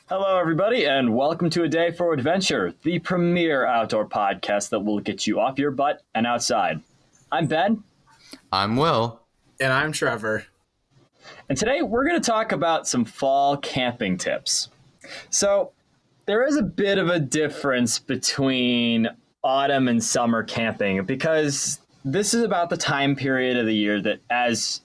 Hello, everybody, and welcome to A Day for Adventure, the premier outdoor podcast that will get you off your butt and outside. I'm Ben. I'm Will. And I'm Trevor. And today we're going to talk about some fall camping tips. So, there is a bit of a difference between autumn and summer camping because this is about the time period of the year that, as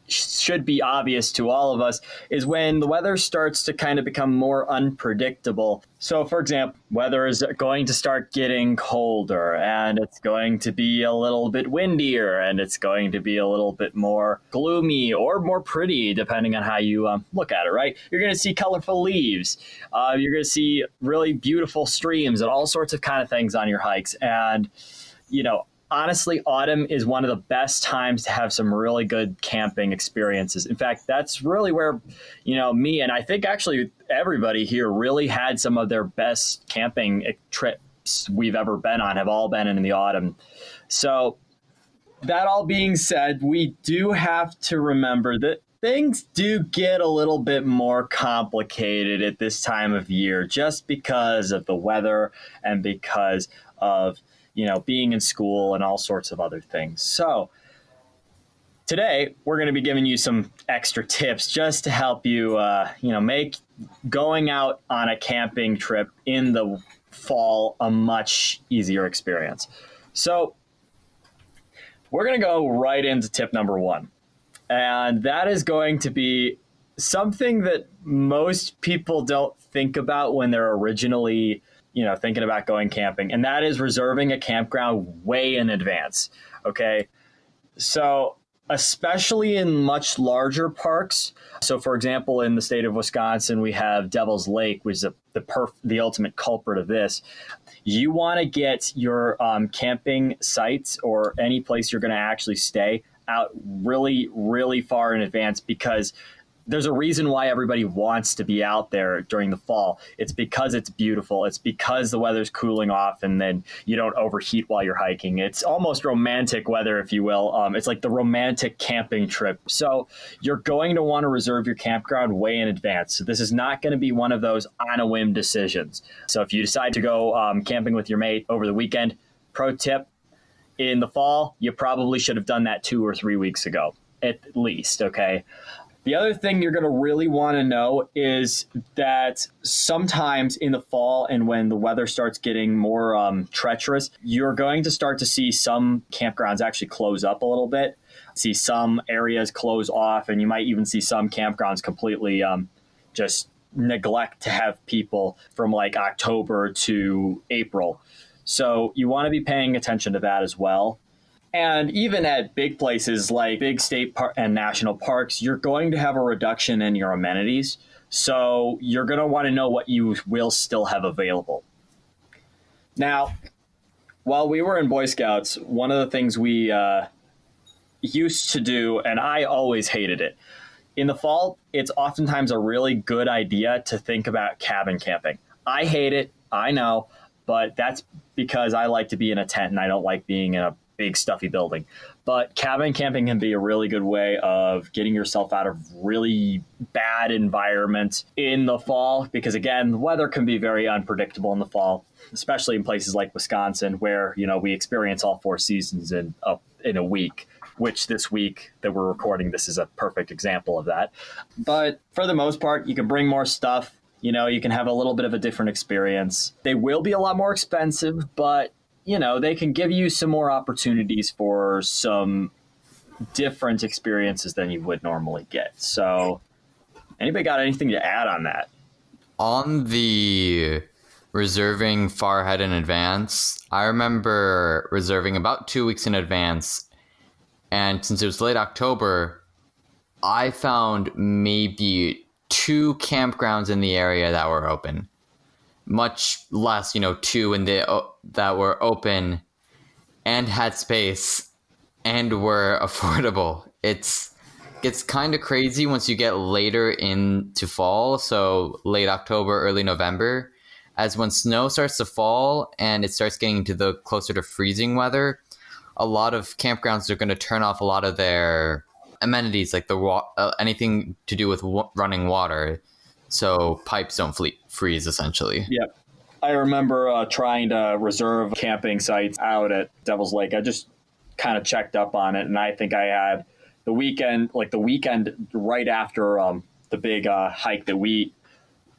should be obvious to all of us, is when the weather starts to kind of become more unpredictable. So, for example, weather is going to start getting colder, and it's going to be a little bit windier, and it's going to be a little bit more gloomy or more pretty, depending on how you look at it, right? You're going to see colorful leaves. You're going to see really beautiful streams and all sorts of kind of things on your hikes. And, honestly, autumn is one of the best times to have some really good camping experiences. In fact, that's really where, me and I think actually everybody here really had some of their best camping trips we've ever been on, have all been in the autumn. So that all being said, we do have to remember that things do get a little bit more complicated at this time of year just because of the weather and because of being in school and all sorts of other things. So today we're going to be giving you some extra tips just to help you, make going out on a camping trip in the fall a much easier experience. So we're going to go right into tip number one. And that is going to be something that most people don't think about when they're originally thinking about going camping, and that is reserving a campground way in advance. Okay. So especially in much larger parks. So for example, in the state of Wisconsin, we have Devil's Lake, which is the ultimate culprit of this. You want to get your camping sites or any place you're going to actually stay out really, really far in advance, because there's a reason why everybody wants to be out there during the fall. It's because it's beautiful. It's because the weather's cooling off and then you don't overheat while you're hiking. It's almost romantic weather, if you will. It's like the romantic camping trip. So you're going to want to reserve your campground way in advance. So this is not going to be one of those on a whim decisions. So if you decide to go camping with your mate over the weekend, pro tip, in the fall, you probably should have done that 2 or 3 weeks ago, at least, okay? The other thing you're going to really want to know is that sometimes in the fall and when the weather starts getting more treacherous, you're going to start to see some campgrounds actually close up a little bit, see some areas close off, and you might even see some campgrounds completely just neglect to have people from like October to April. So you want to be paying attention to that as well. And even at big places like big state and national parks, you're going to have a reduction in your amenities. So you're going to want to know what you will still have available. Now, while we were in Boy Scouts, one of the things we used to do, and I always hated it, in the fall, it's oftentimes a really good idea to think about cabin camping. I hate it, I know, but that's because I like to be in a tent and I don't like being in a big stuffy building. But cabin camping can be a really good way of getting yourself out of really bad environments in the fall, because again, the weather can be very unpredictable in the fall, especially in places like Wisconsin, where we experience all 4 seasons in a week, which this week that we're recording this is a perfect example of that. But for the most part, you can bring more stuff. You can have a little bit of a different experience. They will be a lot more expensive, but they can give you some more opportunities for some different experiences than you would normally get. So anybody got anything to add on that? On the reserving far ahead in advance, I remember reserving about 2 weeks in advance. And since it was late October, I found maybe 2 campgrounds in the area that were open. Much less, 2 that were open and had space and were affordable. It's kind of crazy once you get later into fall, so late October, early November, as when snow starts to fall and it starts getting into the closer to freezing weather, a lot of campgrounds are going to turn off a lot of their amenities, like anything to do with running water. so pipes don't freeze essentially. Yep. I remember trying to reserve camping sites out at Devil's Lake. I just kind of checked up on it, and I think I had the weekend right after the big hike that we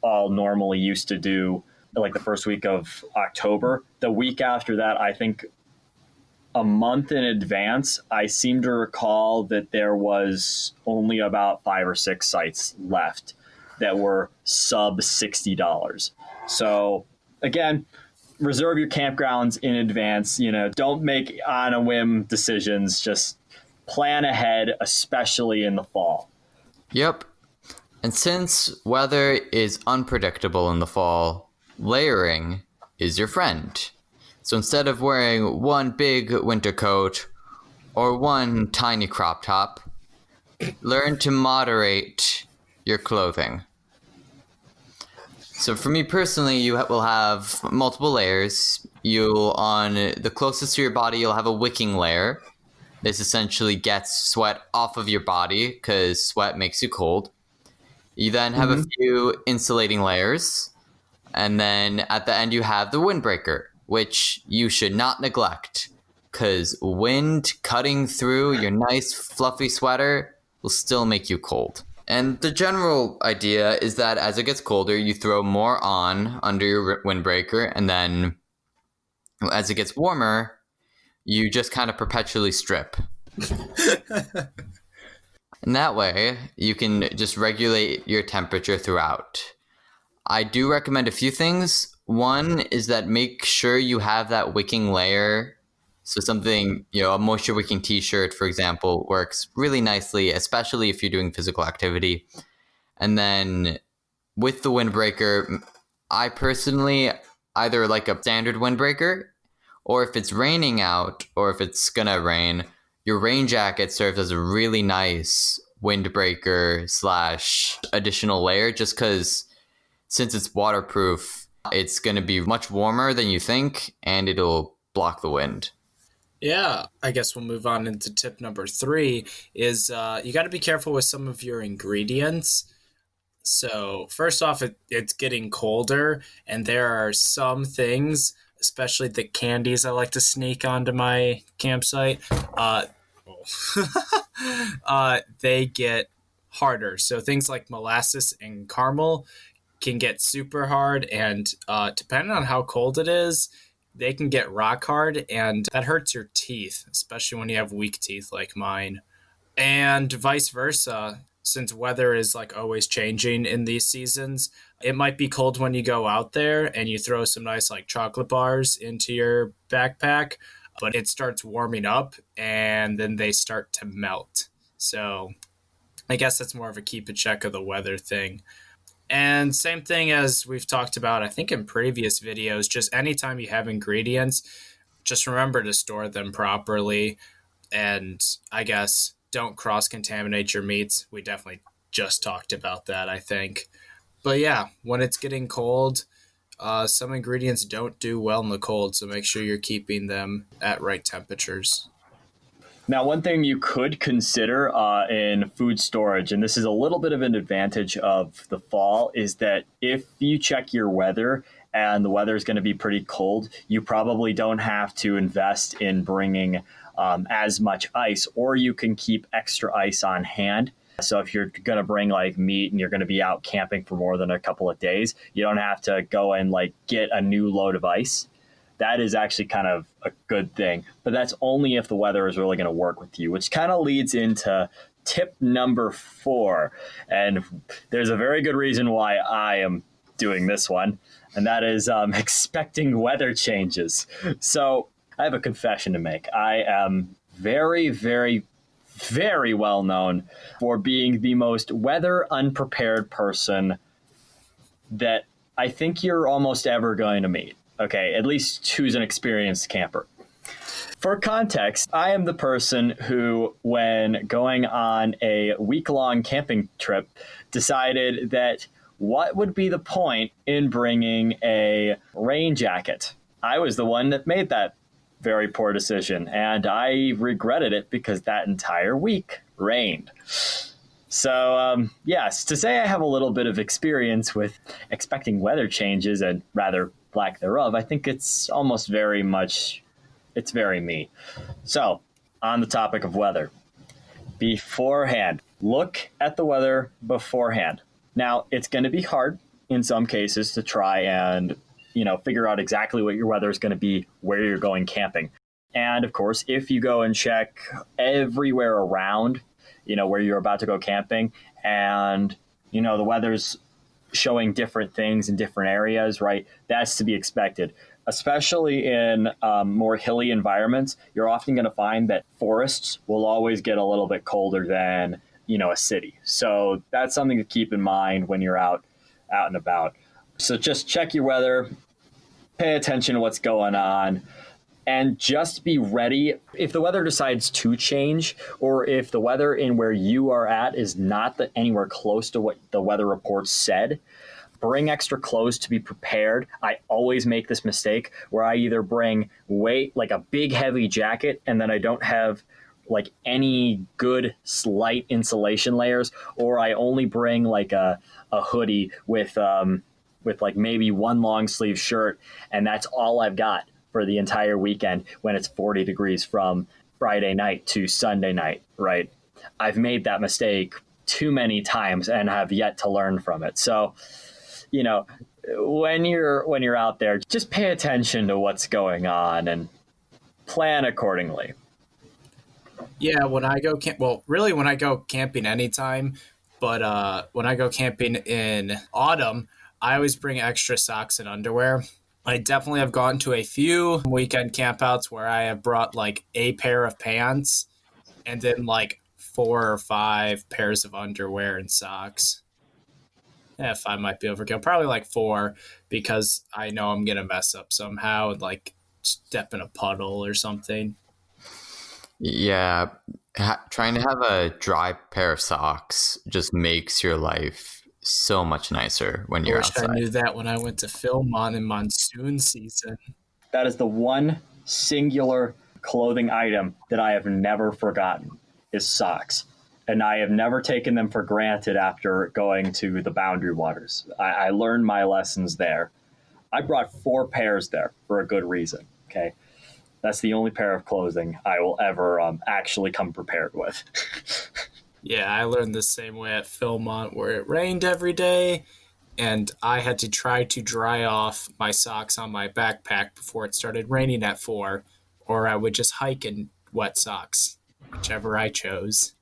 all normally used to do, like the first week of October. The week after that, I think a month in advance, I seem to recall that there was only about 5 or 6 sites left that were sub $60. So again, reserve your campgrounds in advance. Don't make on a whim decisions. Just plan ahead, especially in the fall. Yep. And since weather is unpredictable in the fall, layering is your friend. So instead of wearing one big winter coat or one tiny crop top, learn to moderate your clothing. So for me personally, you will have multiple layers. On the closest to your body, you'll have a wicking layer. This essentially gets sweat off of your body because sweat makes you cold. You then have a few insulating layers. And then at the end, you have the windbreaker, which you should not neglect because wind cutting through your nice fluffy sweater will still make you cold. And the general idea is that as it gets colder, you throw more on under your windbreaker, and then as it gets warmer, you just kind of perpetually strip. And that way, you can just regulate your temperature throughout. I do recommend a few things. One is that make sure you have that wicking layer. So something, a moisture wicking t-shirt, for example, works really nicely, especially if you're doing physical activity. And then with the windbreaker, I personally either like a standard windbreaker, or if it's raining out, or if it's gonna rain, your rain jacket serves as a really nice windbreaker / additional layer, just because since it's waterproof, it's gonna be much warmer than you think, and it'll block the wind. Yeah, I guess we'll move on into tip number 3 is you got to be careful with some of your ingredients. So first off, it's getting colder, and there are some things, especially the candies I like to sneak onto my campsite, they get harder. So things like molasses and caramel can get super hard, and depending on how cold it is, they can get rock hard, and that hurts your teeth, especially when you have weak teeth like mine. And vice versa, since weather is like always changing in these seasons, it might be cold when you go out there and you throw some nice like chocolate bars into your backpack, but it starts warming up and then they start to melt. So I guess that's more of a keep a check of the weather thing. And same thing as we've talked about, I think in previous videos, just anytime you have ingredients, just remember to store them properly. And I guess don't cross-contaminate your meats. We definitely just talked about that, I think. But yeah, when it's getting cold, some ingredients don't do well in the cold, so make sure you're keeping them at right temperatures. Now, one thing you could consider in food storage, and this is a little bit of an advantage of the fall, is that if you check your weather and the weather is going to be pretty cold, you probably don't have to invest in bringing as much ice, or you can keep extra ice on hand. So if you're going to bring like meat and you're going to be out camping for more than a couple of days, you don't have to go and like get a new load of ice. That is actually kind of a good thing, but that's only if the weather is really going to work with you, which kind of leads into tip number 4. And there's a very good reason why I am doing this one, and that is expecting weather changes. So I have a confession to make. I am very, very, very well known for being the most weather unprepared person that I think you're almost ever going to meet. Okay, at least who's an experienced camper. For context, I am the person who, when going on a week-long camping trip, decided that what would be the point in bringing a rain jacket? I was the one that made that very poor decision, and I regretted it because that entire week rained. So, yes, to say I have a little bit of experience with expecting weather changes and rather lack thereof, I think it's almost very much, it's very me. So, on the topic of weather, beforehand, look at the weather beforehand. Now, it's going to be hard in some cases to try and, figure out exactly what your weather is going to be where you're going camping. And of course, if you go and check everywhere around, where you're about to go camping and, the weather's showing different things in different areas, right? That's to be expected. Especially in more hilly environments, you're often going to find that forests will always get a little bit colder than, a city. So that's something to keep in mind when you're out and about. So just check your weather, pay attention to what's going on, and just be ready if the weather decides to change, or if the weather in where you are at is not anywhere close to what the weather reports said. Bring extra clothes to be prepared. I always make this mistake where I either bring like a big heavy jacket and then I don't have like any good slight insulation layers, or I only bring like a hoodie with like maybe one long sleeve shirt, and that's all I've got for the entire weekend when it's 40 degrees from Friday night to Sunday night, right? I've made that mistake too many times and have yet to learn from it. So, when you're out there, just pay attention to what's going on and plan accordingly. Yeah, when I go when I go camping anytime, but when I go camping in autumn, I always bring extra socks and underwear. I definitely have gone to a few weekend campouts where I have brought like a pair of pants and then like 4 or 5 pairs of underwear and socks. Yeah, 5 might be overkill. Probably like 4, because I know I'm gonna mess up somehow and like step in a puddle or something. Yeah, trying to have a dry pair of socks just makes your life so much nicer when I you're wish I outside. knew that when I went to Philmont in monsoon season. That is the one singular clothing item that I have never forgotten is socks. And I have never taken them for granted after going to the Boundary Waters. I learned my lessons there. I brought 4 pairs there for a good reason. Okay. That's the only pair of clothing I will ever actually come prepared with. Yeah, I learned the same way at Philmont, where it rained every day, and I had to try to dry off my socks on my backpack before it started raining at 4, or I would just hike in wet socks, whichever I chose.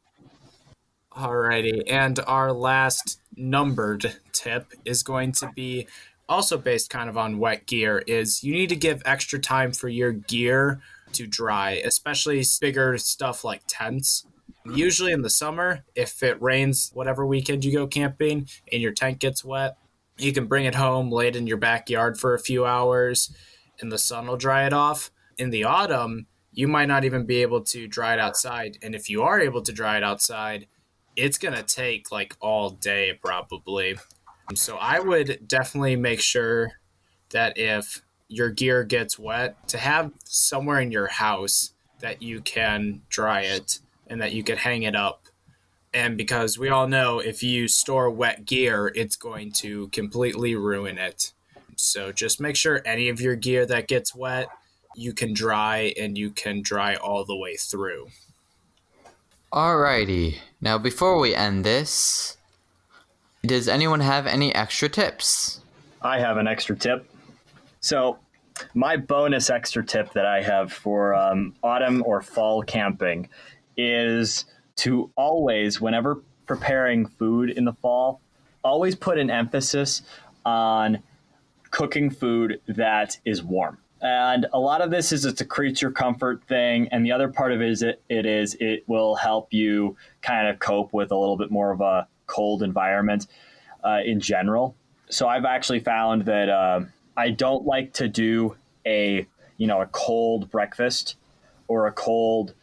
Alrighty, and our last numbered tip is going to be also based kind of on wet gear, is you need to give extra time for your gear to dry, especially bigger stuff like tents. Usually in the summer, if it rains whatever weekend you go camping and your tent gets wet, you can bring it home, lay it in your backyard for a few hours, and the sun will dry it off. In the autumn, you might not even be able to dry it outside. And if you are able to dry it outside, it's going to take like all day probably. So I would definitely make sure that if your gear gets wet, to have somewhere in your house that you can dry it and that you could hang it up. And because we all know if you store wet gear, it's going to completely ruin it. So just make sure any of your gear that gets wet, you can dry, and you can dry all the way through. Alrighty. Now, before we end this, does anyone have any extra tips? I have an extra tip. So, my bonus extra tip that I have for autumn or fall camping is to always, whenever preparing food in the fall, always put an emphasis on cooking food that is warm. And a lot of this is it's a creature comfort thing, and the other part of it is it will help you kind of cope with a little bit more of a cold environment in general. So I've actually found that I don't like to do a cold breakfast or a cold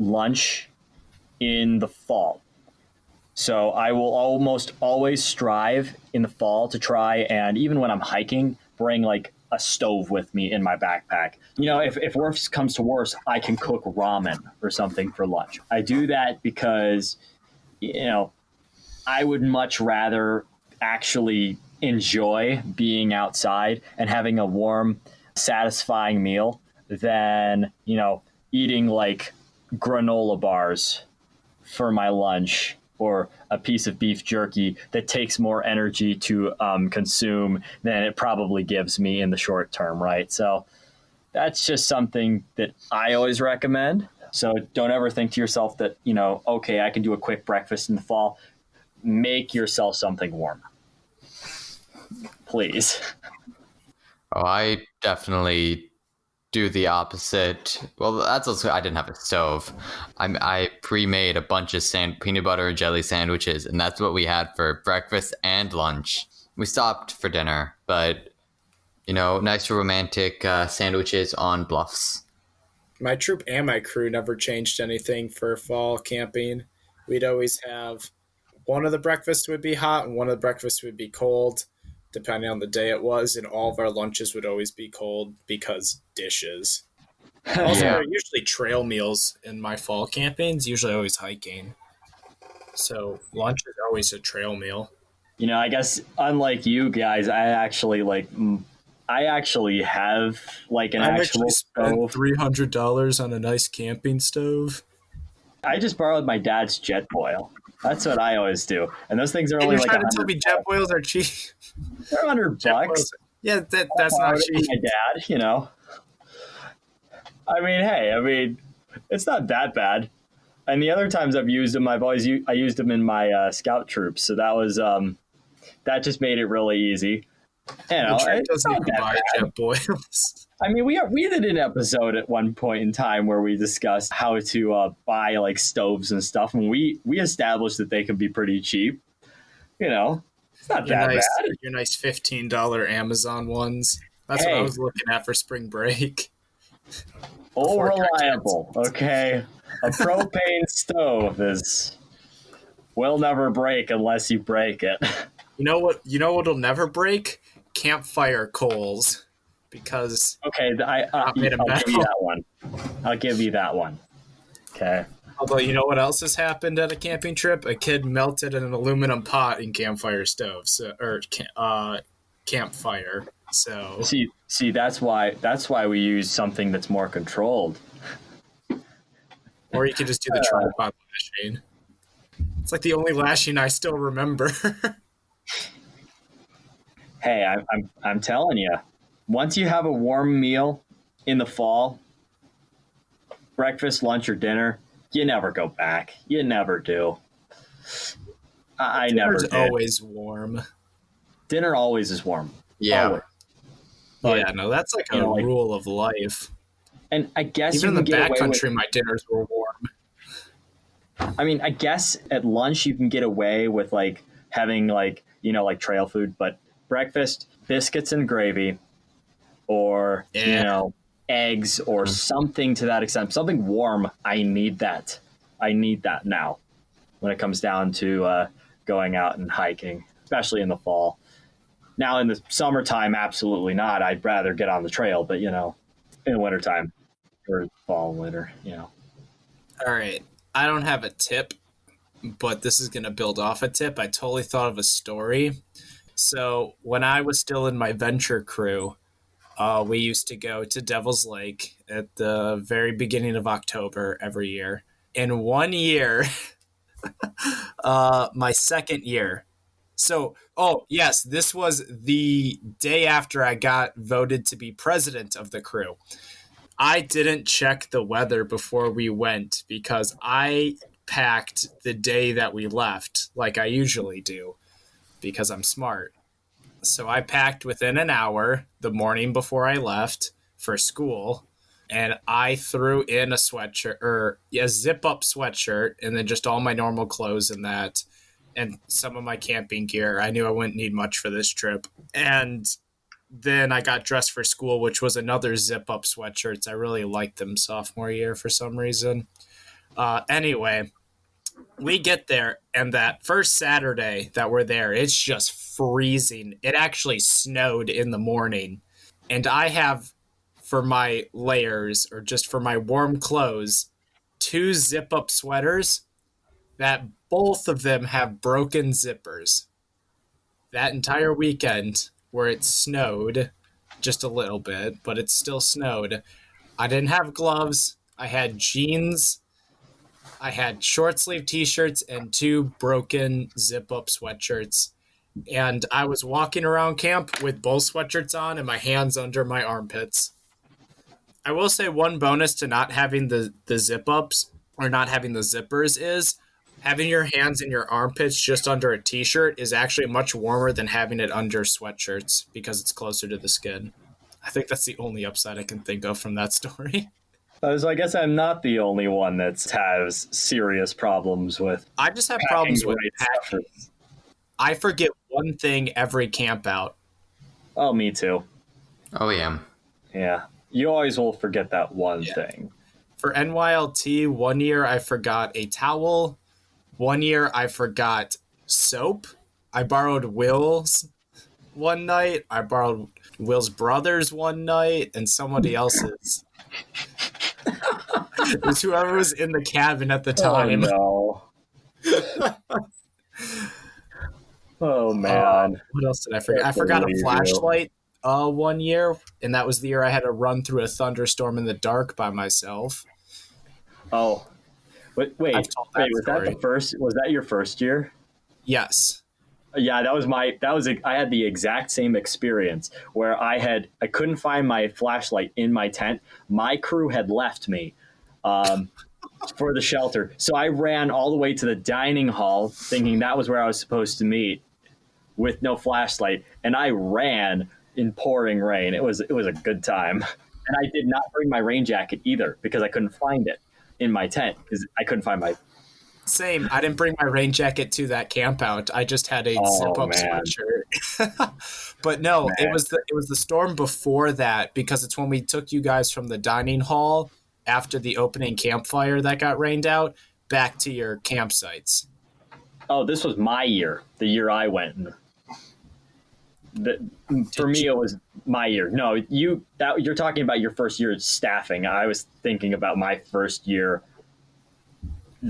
lunch in the fall. So I will almost always strive in the fall to try, and even when I'm hiking, bring like a stove with me in my backpack. If worse comes to worse, I can cook ramen or something for lunch. I do that because, I would much rather actually enjoy being outside and having a warm, satisfying meal than, eating like granola bars for my lunch or a piece of beef jerky that takes more energy to consume than it probably gives me in the short term, right? So that's just something that I always recommend. So don't ever think to yourself that, okay, I can do a quick breakfast in the fall. Make yourself something warm, please. Oh, I definitely do the opposite. Well, that's also I didn't have a stove. I pre-made a bunch of peanut butter and jelly sandwiches, and that's what we had for breakfast and lunch. We stopped for dinner, but nice romantic sandwiches on bluffs. My troop and my crew never changed anything for fall camping. We'd always have one of the breakfasts would be hot and one of the breakfasts would be cold, depending on the day it was, and all of our lunches would always be cold because dishes. Also, Yeah. they're usually trail meals in my fall campings, usually always hiking. So lunch is always a trail meal. I guess unlike you guys, I actually have like an I actual actually spent stove. $300 on a nice camping stove. I just borrowed my dad's jet boil. That's what I always do. And those things are And only you're like trying to tell me jet boils are cheap? they're $100. Yeah, that's not cheap. My dad, I mean, it's not that bad. And the other times I've used them, I used them in my scout troops. So that just made it really easy. The troop It's doesn't not even that buy bad. jet boils. I mean, we did an episode at one point in time where we discussed how to buy like stoves and stuff, and we established that they could be pretty cheap. It's not that bad. Your nice $15 Amazon ones. That's what I Hey. was looking at for spring break. All Before it got reliable. canceled. Okay, a propane stove will never break unless you break it. You know what? You know what'll never break? Campfire coals, because Okay, Not made of I'll give you metal. that one. I'll give you that one. Okay. although you know what else has happened at a camping trip? A kid melted an aluminum pot in campfire stoves or campfire. So See, that's why we use something that's more controlled. or you could just do the tripod lashing. It's like the only lashing I still remember. Hey, I'm telling you, once you have a warm meal in the fall, breakfast, lunch, or dinner, you never go back. You never do. I never Dinner's did. always warm. Dinner always is warm. Yeah. Always. But, Yeah, no, that's like a like- rule of life. and I guess Even in you the can get away backcountry, my dinners were warm. I guess at lunch you can get away with like having like trail food, but breakfast, biscuits and gravy, or Yeah. eggs or something to that extent, something warm. I need that now when it comes down to going out and hiking, especially in the fall. Now in the summertime, absolutely not. I'd rather get on the trail, but in the wintertime or fall and winter. All right. I don't have a tip, but this is going to build off a tip. I totally thought of a story. So when I was still in my venture crew, we used to go to Devil's Lake at the very beginning of October every year. In one year, my second year. So, yes, this was the day after I got voted to be president of the crew. I didn't check the weather before we went because I packed the day that we left, like I usually do, because I'm smart. So I packed within an hour the morning before I left for school, and I threw in a sweatshirt or a zip-up sweatshirt, and then just all my normal clothes in that, and some of my camping gear. I knew I wouldn't need much for this trip, and then I got dressed for school, which was another zip-up sweatshirts. I really liked them sophomore year for some reason. Anyway, we get there, and that first Saturday that we're there, it's just freezing. It actually snowed in the morning. And I have, for my layers, or just for my warm clothes, 2 zip-up sweaters that both of them have broken zippers. That entire weekend where it snowed just a little bit, but it still snowed. I didn't have gloves. I had jeans. I had short sleeve t-shirts and 2 broken zip up sweatshirts. And I was walking around camp with both sweatshirts on and my hands under my armpits. I will say one bonus to not having the zip ups or not having the zippers is having your hands in your armpits just under a t-shirt is actually much warmer than having it under sweatshirts because it's closer to the skin. I think that's the only upside I can think of from that story. So I guess I'm not the only one that has serious problems with. I just have problems with packing. Stuff. I forget one thing every camp out. Oh, me too. Oh, yeah. Yeah. You always will forget that one thing. For NYLT, one year I forgot a towel. One year I forgot soap. I borrowed Will's one night. I borrowed Will's brother's one night and somebody else's. It was whoever was in the cabin at the time. Oh, no. Oh, man. What else did I forget? I forgot a flashlight one year, and that was the year I had to run through a thunderstorm in the dark by myself. Oh. Wait, was that your first year? Yes. Yeah, I had the exact same experience where I couldn't find my flashlight in my tent. My crew had left me for the shelter. So I ran all the way to the dining hall thinking that was where I was supposed to meet with no flashlight. And I ran in pouring rain. It was a good time. And I did not bring my rain jacket either because I couldn't find it in my tent because I couldn't find my... Same. I didn't bring my rain jacket to that camp out. I just had a zip-up sweatshirt. But no, man. It was the storm before that because it's when we took you guys from the dining hall after the opening campfire that got rained out back to your campsites. Oh, this was my year, the year I went. For me, it was my year. No, you're talking about your first year staffing. I was thinking about my first year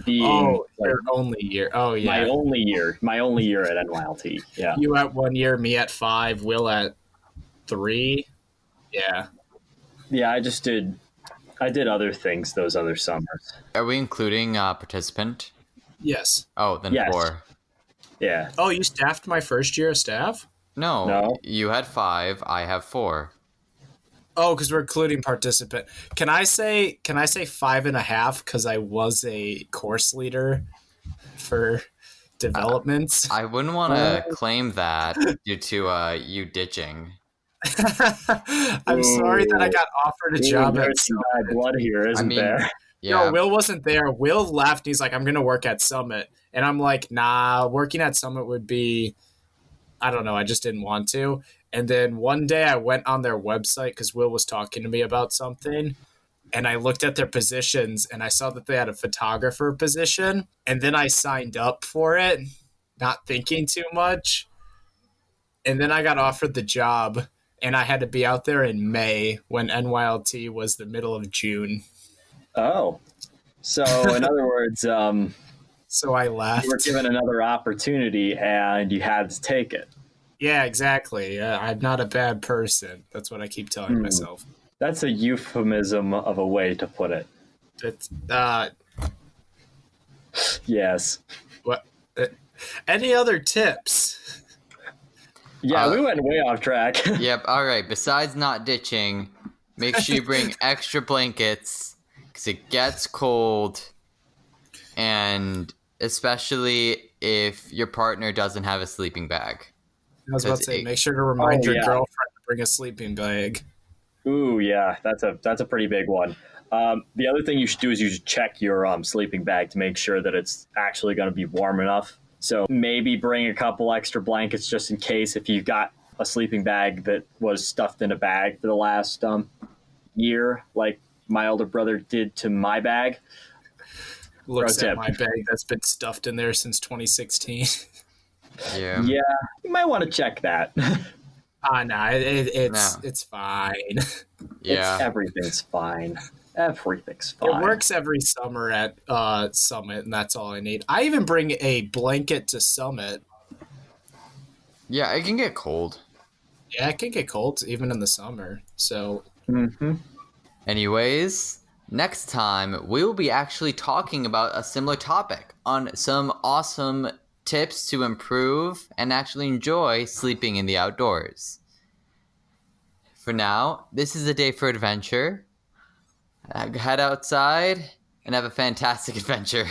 being your only year. Oh yeah, my only year at NYLT. Yeah, you at 1 year, me at 5, Will at 3. Yeah, I did other things those other summers. Are we including participant? Yes. Oh, then yes. 4. Yeah. Oh, you staffed my first year of staff? No. You had 5. I have 4. Oh, because we're including participant. Can I say 5.5 because I was a course leader for developments? I wouldn't want to claim that due to you ditching. I'm sorry that I got offered a job at some bad blood here, isn't there? Yeah. No, Will wasn't there. Will left. He's like, I'm going to work at Summit. And I'm like, nah, working at Summit would be, I don't know. I just didn't want to. And then one day I went on their website because Will was talking to me about something. And I looked at their positions and I saw that they had a photographer position. And then I signed up for it, not thinking too much. And then I got offered the job. And I had to be out there in May when NYLT was the middle of June. Oh. So, in other words, so I left. You were given another opportunity and you had to take it. Yeah, exactly. I'm not a bad person. That's what I keep telling myself. That's a euphemism of a way to put it. It's, yes. What? Any other tips? Yeah, we went way off track. Yep. All right. Besides not ditching, make sure you bring extra blankets because it gets cold, and especially if your partner doesn't have a sleeping bag. I was about to say, make sure to remind your girlfriend to bring a sleeping bag. Ooh, yeah, that's a pretty big one. The other thing you should do is you should check your sleeping bag to make sure that it's actually going to be warm enough. So maybe bring a couple extra blankets just in case if you've got a sleeping bag that was stuffed in a bag for the last year, like my older brother did to my bag. Looks at my bag that's been stuffed in there since 2016. Yeah. Yeah, you might want to check that. No, it's fine. Yeah. Everything's fine. Everything's It fine. works every summer at Summit, and that's all I need. I even bring a blanket to Summit. Yeah, it can get cold. Yeah, it can get cold even in the summer. So Mm-hmm. Anyways, next time we will be actually talking about a similar topic on some awesome tips to improve and actually enjoy sleeping in the outdoors. For now, this is a day for adventure. Head outside and have a fantastic adventure.